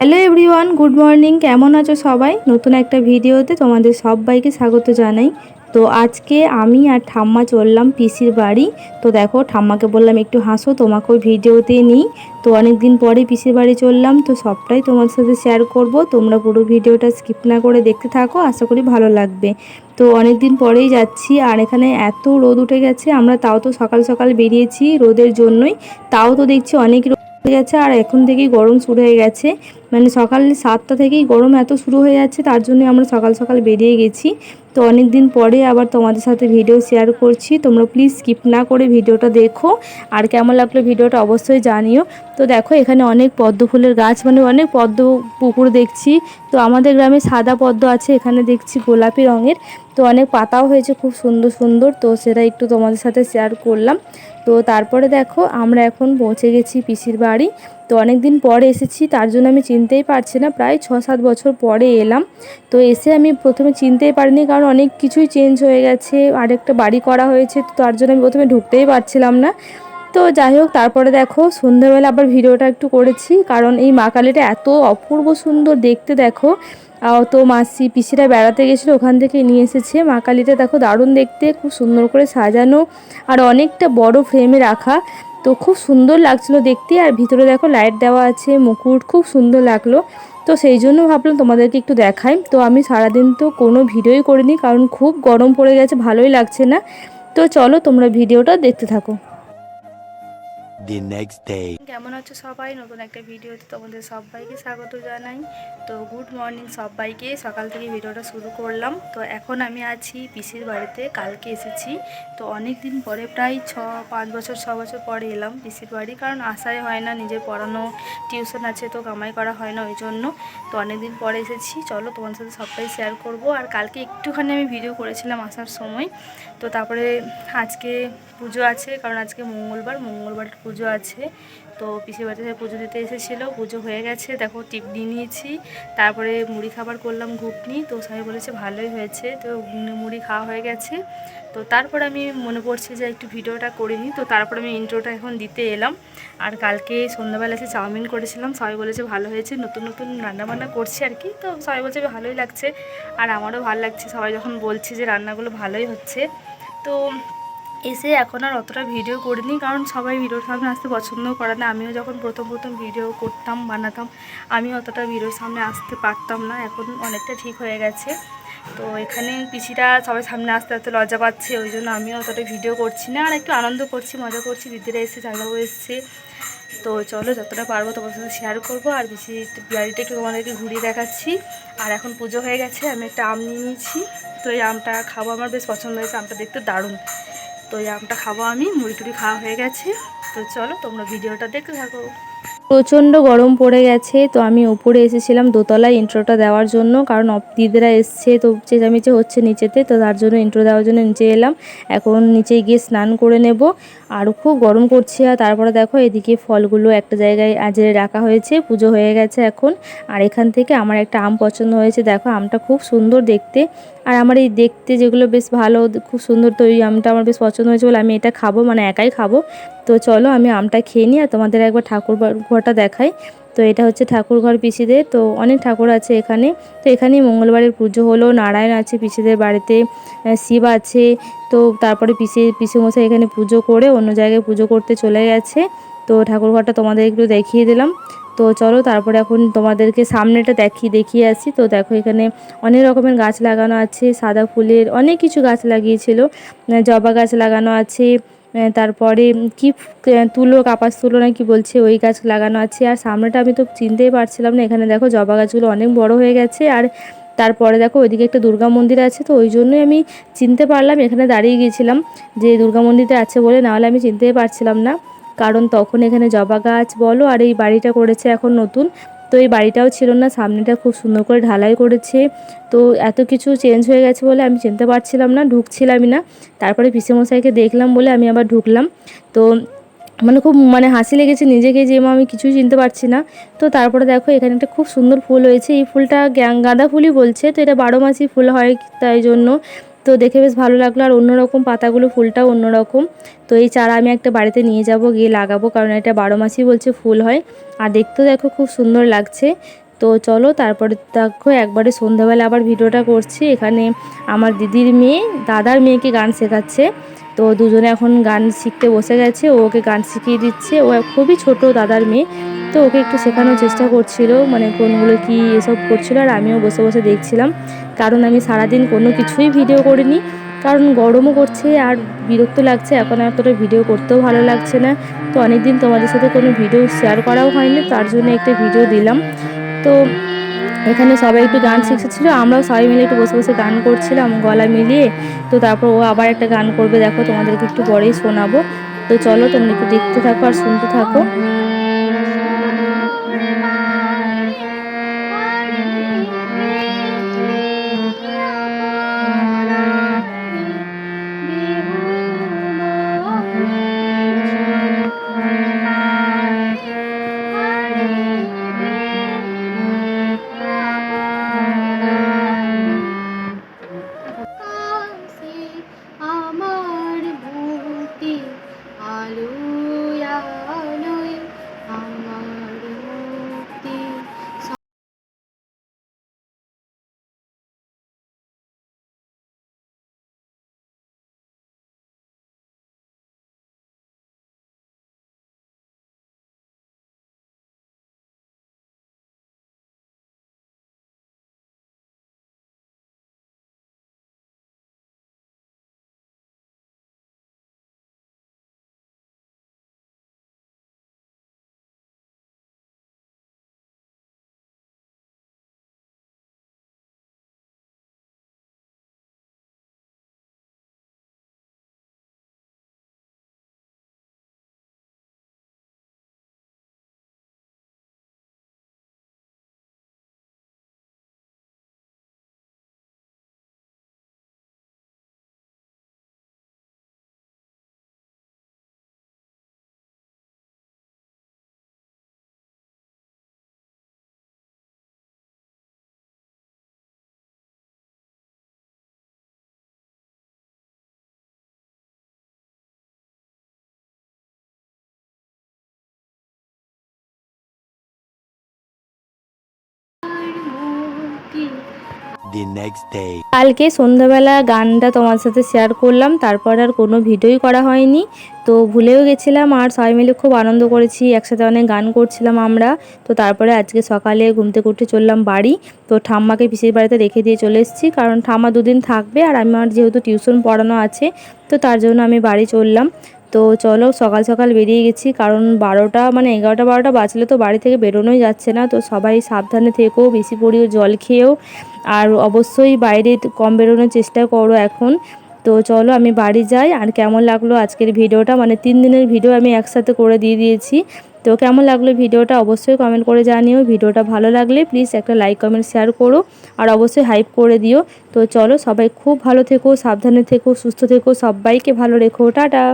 Hello everyone, good morning. কেমন আছো সবাই? নতুন একটা ভিডিওতে তোমাদের সবাইকে স্বাগত জানাই। তো আজকে আমি আর ঠাম্মা চললাম পিসির বাড়ি। তো দেখো, ঠাম্মাকে বললাম একটু হাসো, তোমাকে ওই ভিডিওতে নিই। তো অনেক দিন পরে পিসির বাড়ি চললাম, তো সবটাই তোমার সাথে শেয়ার করব। তোমরা পুরো ভিডিওটা স্কিপ না করে দেখতে থাকো, আশা করি ভালো লাগবে। তো অনেক দিন পরেই যাচ্ছি, আর এখানে এত রোদ উঠে গেছে। আমরা তাও তো সকাল সকাল বেরিয়েছি রোদের জন্যই, তাও তো দেখছি অনেক হয়ে গেছে। আর এখন থেকেই গরম শুরু হয়ে গেছে, মানে সকাল 7টা থেকেই গরম এত শুরু হয়ে যাচ্ছে, তার জন্য আমরা সকাল সকাল বেরিয়ে গেছি। তো অনেক দিন পরে আবার তোমাদের সাথে ভিডিও শেয়ার করছি, তোমরা প্লিজ স্কিপ না করে ভিডিওটা দেখো। আর কেমন লাগলো ভিডিওটা অবশ্যই জানিও। তো দেখো, এখানে অনেক পদ্ম ফুলের গাছ, মানে অনেক পদ্ম পুকুর দেখছি। তো আমাদের গ্রামে সাদা পদ্ম আছে, এখানে দেখছি গোলাপি রঙের। তো অনেক পাতাও হয়েছে খুব সুন্দর সুন্দর, তো সেটা একটু তোমাদের সাথে শেয়ার করলাম। তো তারপরে দেখো, আমরা এখন পৌঁছে গেছি পিসির বাড়ি। তো অনেক দিন পরে এসেছি, তার জন্য আমি চিনতেই পারছি না, প্রায় 6-7 বছর পরে এলাম। তো এসে আমি প্রথমে চিনতেই পারিনি, কারণ অনেক কিছুই চেঞ্জ হয়ে গেছে, আরেকটা বাড়ি করা হয়েছে, তো তার জন্য আমি প্রথমে ঢুকতেই পারছিলাম না। তো যাই হোক, তারপরে দেখো সন্ধ্যাবেলা আবার ভিডিওটা একটু করেছি, কারণ এই মা কালীটা এত অপূর্ব সুন্দর দেখতে। দেখো, তো মাসি পিসিরা বেড়াতে গেছিলো, ওখান থেকে নিয়ে এসেছে মা কালীটা। দেখো, দারুণ দেখতে, খুব সুন্দর করে সাজানো, আর অনেকটা বড় ফ্রেমে রাখা। তো খুব সুন্দর লাগছিলো দেখতে। আর ভিতরে দেখো লাইট দেওয়া আছে, মুকুট, খুব সুন্দর লাগলো। তো সেই জন্য ভাবলাম তোমাদেরকে একটু দেখাই। তো আমি সারাদিন তো কোনো ভিডিওই করিনি, কারণ খুব গরম পড়ে গেছে, ভালোই লাগছে না। তো চলো তোমরা ভিডিওটা দেখতে থাকো। The next day. কেমন আছো সবাই? নতুন একটা ভিডিওতে তোমাদের সবাইকে স্বাগত জানাই। তো গুড মর্নিং সবাইকে, সকাল থেকে ভিডিওটা শুরু করলাম। তো এখন আমি আছি পিসির বাড়িতে, কালকে এসেছি। তো অনেক দিন পরে, প্রায় 5 বছর 6 বছর পরে এলাম পিসির বাড়ি, কারণ আসাই হয় না, নিজের পড়ানো টিউশন আছে, তো কামাই করা হয় না ওই জন্য। তো অনেক দিন পরে এসেছি, চলো তোমার সাথে সবটাই শেয়ার করব। আর কালকে একটুখানি আমি ভিডিও করেছিলাম আসার সময়। তো তারপরে আজকে পুজো আছে, কারণ আজকে মঙ্গলবার পুজো আছে। তো পিসির বাড়িতে পুজো দিতে এসেছিলো, পুজো হয়ে গেছে। দেখো, টিপ দিয়ে নিয়েছি, তারপরে মুড়ি খাবার করলাম, ঘুগনি। তো সবাই বলেছে ভালোই হয়েছে, তো মুড়ি খাওয়া হয়ে গেছে। তো তারপর আমি মনে পড়ছে যে একটু ভিডিওটা করে নিই, তো তারপর আমি ইন্ট্রোটা এখন দিতে এলাম। আর কালকে সন্ধ্যাবেলা এসে চাউমিন করেছিলাম, সবাই বলেছে ভালো হয়েছে, নতুন নতুন রান্নাবান্না করছি আর কি। তো সবাই বলছে ভালোই লাগছে, আর আমারও ভালো লাগছে, সবাই যখন বলছে যে রান্নাগুলো ভালোই হচ্ছে। তো এসে এখন আর অতটা ভিডিও করিনি, কারণ সবাই ভিডিওর সামনে আসতে পছন্দ করে না। আমিও যখন প্রথম ভিডিও করতাম, বানাতাম, আমি অতটা ভিডিওর সামনে আসতে পারতাম না। এখন অনেকটা ঠিক হয়ে গেছে। তো এখানে পিসিরা সবাই সামনে আসতে আসতে লজ্জা পাচ্ছে, ওই জন্য আমিও অতটা ভিডিও করছি না, আর একটু আনন্দ করছি, মজা করছি। দিদিরা এসছে, জামাইবাবু এসছে। তো চলো, যতটা পারবো তোমার সাথে শেয়ার করবো। আর বেশি বাড়িটা একটু তোমাদেরকে ঘুরিয়ে দেখাচ্ছি। আর এখন পুজো হয়ে গেছে, আমি একটা আম নিয়ে নিয়েছি। তো এই আমটা খাবো, আমার বেশ পছন্দ হয়েছে, আমটা দেখতে দারুণ। তো এই আমটা খাবো আমি, মুড়ি টুড়ি খাওয়া হয়ে গেছে। তো চলো তোমরা ভিডিওটা দেখতে থাকো। প্রচণ্ড গরম পড়ে গেছে, তো আমি উপরে এসেছিলাম দোতলায় ইন্ট্রোটা দেওয়ার জন্য, কারণ দিদিরা এসছে, তো চেঁচামেচি হচ্ছে নিচেতে, তো তার জন্য ইন্ট্রো দেওয়ার জন্য নিচে এলাম। এখন নিচে গিয়ে স্নান করে নেব, আর খুব গরম করছে। আর তারপরে দেখো, এদিকে ফলগুলো একটা জায়গায় আজরে রাখা হয়েছে, পুজো হয়ে গেছে এখন। আর এখান থেকে আমার একটা আম পছন্দ হয়েছে, দেখো আমটা খুব সুন্দর দেখতে। আর আমার এই দেখতে যেগুলো বেশ ভালো, খুব সুন্দর, তো এই আমটা আমার বেশ পছন্দ হয়েছে বলে আমি এটা খাবো, মানে একাই খাবো। তো চলো আমি আমটা খেয়ে নিই, আর তোমাদের একবার ঠাকুর ঘরটা দেখাই। তো এটা হচ্ছে ঠাকুর ঘর পিসিদের, তো অনেক ঠাকুর আছে এখানে। তো এখানেই মঙ্গলবারের পুজো হলো, নারায়ণ আছে পিসিদের বাড়িতে, শিব আছে। তো তারপরে পিসিমশাই এখানে পুজো করে অন্য জায়গায় পুজো করতে চলে গেছে। তো ঠাকুর ঘরটা তোমাদের একটু দেখিয়ে দিলাম। তো চলো তারপরে এখন তোমাদেরকে সামনেটা দেখিয়ে আসি। তো দেখো, এখানে অনেক রকমের গাছ লাগানো আছে, সাদা ফুলের অনেক কিছু গাছ লাগিয়েছিল, জবা গাছ লাগানো আছে, তারপরে কি তুলো, কাপাস তুলো না কি বলছে, ওই গাছ লাগানো আছে। আর সামনেটা আমি তো চিনতেই পারছিলাম না, এখানে দেখো জবা গাছগুলো অনেক বড় হয়ে গেছে। আর তারপরে দেখো ওইদিকে একটা দুর্গা মন্দির আছে, তো ওই জন্যই আমি চিনতে পারলাম, এখানে দাঁড়িয়ে গিয়েছিলাম যে দুর্গা মন্দিরটা আছে বলে, নাহলে আমি চিনতেই পারছিলাম না। কারণ তখন এখানে জবা গাছ বলো, আর এই বাড়িটা করেছে এখন নতুন, তো এই বাড়িটাও ছিল না, সামনেটা খুব সুন্দর করে ঢালাই করেছে। তো এত কিছু চেঞ্জ হয়ে গেছে বলে আমি চিনতে পারছিলাম না, ঢুকছিলামই না। তারপরে পিসেমশাইকে দেখলাম বলে আমি আবার ঢুকলাম। তো মানে খুব হাসি লেগেছে নিজেকে, যে আমি কিছুই চিনতে পারছি না। তো তারপরে দেখো, এখানে একটা খুব সুন্দর ফুল হয়েছে, এই ফুলটা গাঁদা ফুলই বলছে, তো এটা 12 মাসই ফুল হয় তাই জন্য। তো দেখে বেশ ভালো লাগলো, আর অন্যরকম পাতাগুলো, ফুলটাও অন্যরকম। তো এই চারা আমি একটা বাড়িতে নিয়ে যাব, গিয়ে লাগাবো, কারণ এটা 12 মাসই বলছে ফুল হয়। আর দেখতেও দেখো খুব সুন্দর লাগছে। তো চলো তারপরে দেখো একবারে সন্ধ্যাবেলা আবার ভিডিওটা করছি। এখানে আমার দিদির মেয়ে দাদার মেয়েকে গান শেখাচ্ছে। তো দুজনে এখন গান শিখতে বসে গেছে, ওকে গান শিখিয়ে দিচ্ছে। ও খুবই ছোট দাদার মেয়ে, তো ওকে একটু শেখানোর চেষ্টা করছিল, মানে কোনগুলো কি এসব করছিল। আর আমিও বসে বসে দেখছিলাম, কারণ আমি সারাদিন কোনো কিছুই ভিডিও করিনি, কারণ গরমও করছে আর বিরক্ত লাগছে। এখন এতটা ভিডিও করতেও ভালো লাগছে না। তো অনেক দিন তোমাদের সাথে কোনো ভিডিও শেয়ার করাও হয়নি, তার জন্য একটা ভিডিও দিলাম। তো এখানে সবাই একটু গান শিখেছিল, আমরাও সবাই মিলে একটু বসে বসে গান করছিলাম গলা মিলিয়ে। তো তারপর ও আবার একটা গান করবে, দেখো তোমাদেরকে একটু পরেই শোনাবো। তো চলো তোমরা একটু দেখতে থাকো আর শুনতে থাকো। আমার মুক্তি আলোয় আলোয় আমার মুক্তি। The next day. কালকে সন্ধ্যাবেলা গানটা তোমার সাথে শেয়ার করলাম, তারপর আর কোনো ভিডিওই করা হয়নি। তো ভুলেও গেছিলাম, আর সবাই মিলে খুব আনন্দ করেছি, একসাথে অনেক গান করছিলাম আমরা। তো তারপরে আজকে সকালে ঘুম থেকে উঠে চললাম বাড়ি। তো ঠাম্মাকে পিসির বাড়িতে রেখে দিয়ে চলে এসেছি, কারণ ঠাম্মা দুদিন থাকবে আর আমার যেহেতু টিউশন পড়ানো আছে, তো তার জন্য আমি বাড়ি চললাম। তো চলো সকাল সকাল বেরিয়ে গেছি, কারণ 12টা মানে 11টা 12টা বাজলে তো বাড়ি থেকে বেরোনোই যাচ্ছে না। তো সবাই সাবধানে থেকো, বেশি পরিও জল খেয়েও, আর অবশ্যই বাইরে কম বেরোনোর চেষ্টা করো এখন। তো চলো আমি বাড়ি যাই। আর কেমন লাগলো আজকের ভিডিওটা, মানে 3 দিনের ভিডিও আমি একসাথে করে দিয়েছি। তো কেমন লাগলো ভিডিওটা অবশ্যই কমেন্ট করে জানিও। ভিডিওটা ভালো লাগলে প্লিজ একটা লাইক কমেন্ট শেয়ার করো, আর অবশ্যই হাইপ করে দিও। তো চলো সবাই খুব ভালো থেকো, সাবধানে থেকো, সুস্থ থেকো, সবাইকে ভালো রেখো, টাটা।